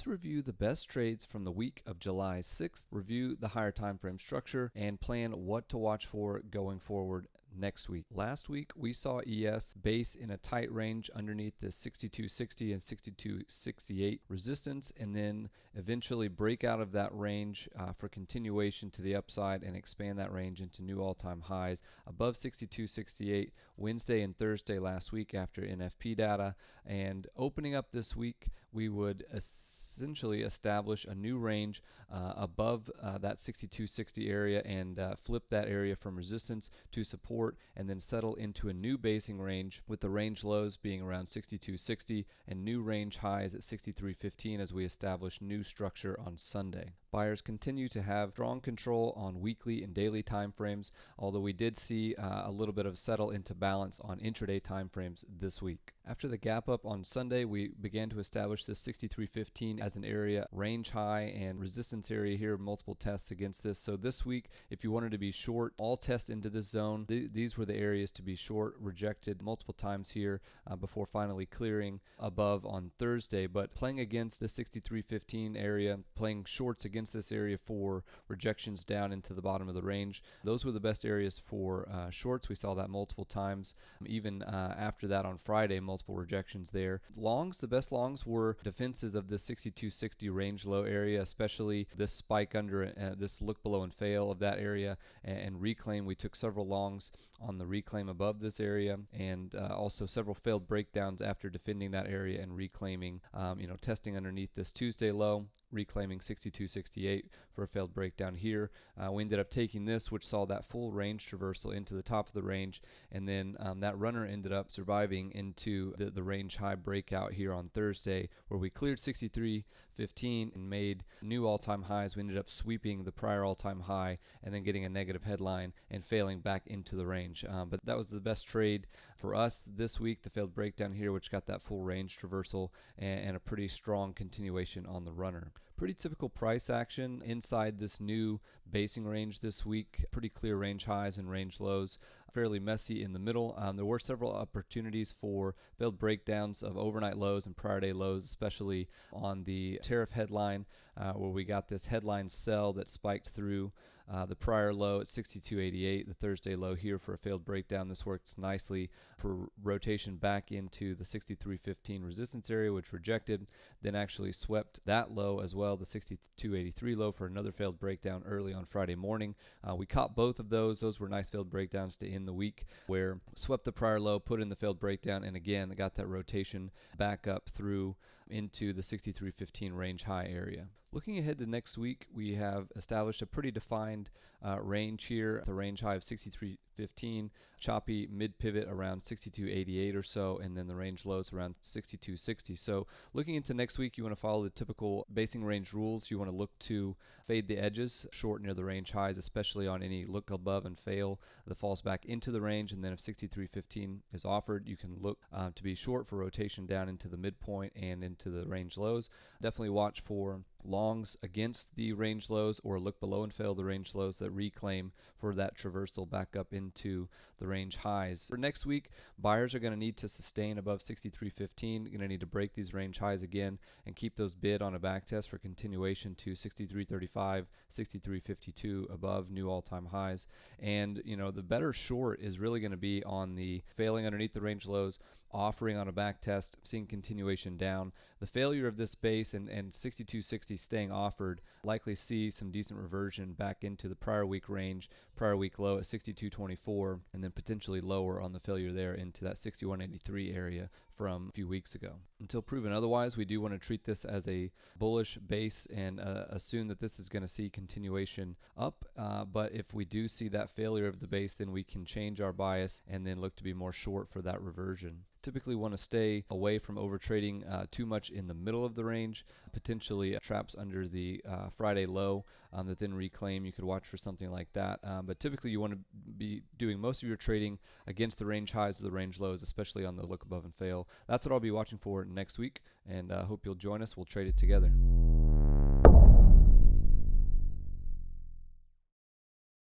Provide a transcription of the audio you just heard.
let's review the best trades from the week of July 6th, review the higher time frame structure, and plan what to watch for going forward next week. Last week, we saw ES base in a tight range underneath the 6260 and 6268 resistance, and then eventually break out of that range for continuation to the upside and expand that range into new all-time highs above 6268 Wednesday and Thursday last week after NFP data. And opening up this week, we would essentially establish a new range above that 6260 area and flip that area from resistance to support, and then settle into a new basing range with the range lows being around 6260 and new range highs at 6315 as we establish new structure on Sunday. Buyers continue to have strong control on weekly and daily time frames, although we did see a little bit of settle into balance on intraday time frames this week. After the gap up on Sunday, we began to establish this 6315 as an area range high and resistance area here, multiple tests against this. So this week, if you wanted to be short, all tests into this zone, these were the areas to be short, rejected multiple times here before finally clearing above on Thursday. But playing against the 6315 area, playing shorts against this area for rejections down into the bottom of the range, those were the best areas for shorts. We saw that multiple times. Even after that on Friday, multiple rejections there. Longs, the best longs were defenses of the 6260 range low area, especially this spike under this look below and fail of that area and reclaim. We took several longs on the reclaim above this area, and also several failed breakdowns after defending that area and reclaiming, testing underneath this Tuesday low, reclaiming 6268 for a failed breakdown here. We ended up taking this, which saw that full range traversal into the top of the range, and then that runner ended up surviving into the range high breakout here on Thursday, where we cleared 6315 and made new all-time highs. We ended up sweeping the prior all-time high and then getting a negative headline and failing back into the range. But that was the best trade for us this week, the failed breakdown here, which got that full range traversal and a pretty strong continuation on the runner. Pretty typical price action inside this new basing range this week. Pretty clear range highs and range lows. Fairly messy in the middle. There were several opportunities for failed breakdowns of overnight lows and prior day lows, especially on the tariff headline, where we got this headline sell that spiked through the prior low at 62.88, the Thursday low here for a failed breakdown. This works nicely for rotation back into the 63.15 resistance area, which rejected, then actually swept that low as well, the 62.83 low, for another failed breakdown early on Friday morning. We caught both of those. Those were nice failed breakdowns to end the week, where swept the prior low, put in the failed breakdown, and again got that rotation back up through into the 63.15 range high area. Looking ahead to next week, we have established a pretty defined range here, the range high of 63.15, choppy mid pivot around 62.88 or so, and then the range lows around 62.60. So looking into next week, you want to follow the typical basing range rules. You want to look to fade the edges short near the range highs, especially on any look above and fail that falls back into the range. And then if 63.15 is offered, you can look to be short for rotation down into the midpoint and into the range lows. Definitely watch for longs against the range lows, or look below and fail the range lows that reclaim for that traversal back up into the range highs. For next week, buyers are going to need to sustain above 63.15. Going to need to break these range highs again and keep those bid on a back test for continuation to 63.35, 63.52 above new all-time highs. And the better short is really going to be on the failing underneath the range lows, offering on a back test, seeing continuation down. The failure of this base and 62.60 staying offered, likely see some decent reversion back into the prior week range, prior week low at 62.24, and then potentially lower on the failure there into that 61.83 area from a few weeks ago. Until proven otherwise, we do want to treat this as a bullish base and assume that this is going to see continuation up. But if we do see that failure of the base, then we can change our bias and then look to be more short for that reversion. Typically want to stay away from overtrading too much in the middle of the range, potentially traps under the Friday low that then reclaim. You could watch for something like that. But typically you want to be doing most of your trading against the range highs or the range lows, especially on the look above and fail. That's what I'll be watching for next week, and hope you'll join us. We'll trade it together.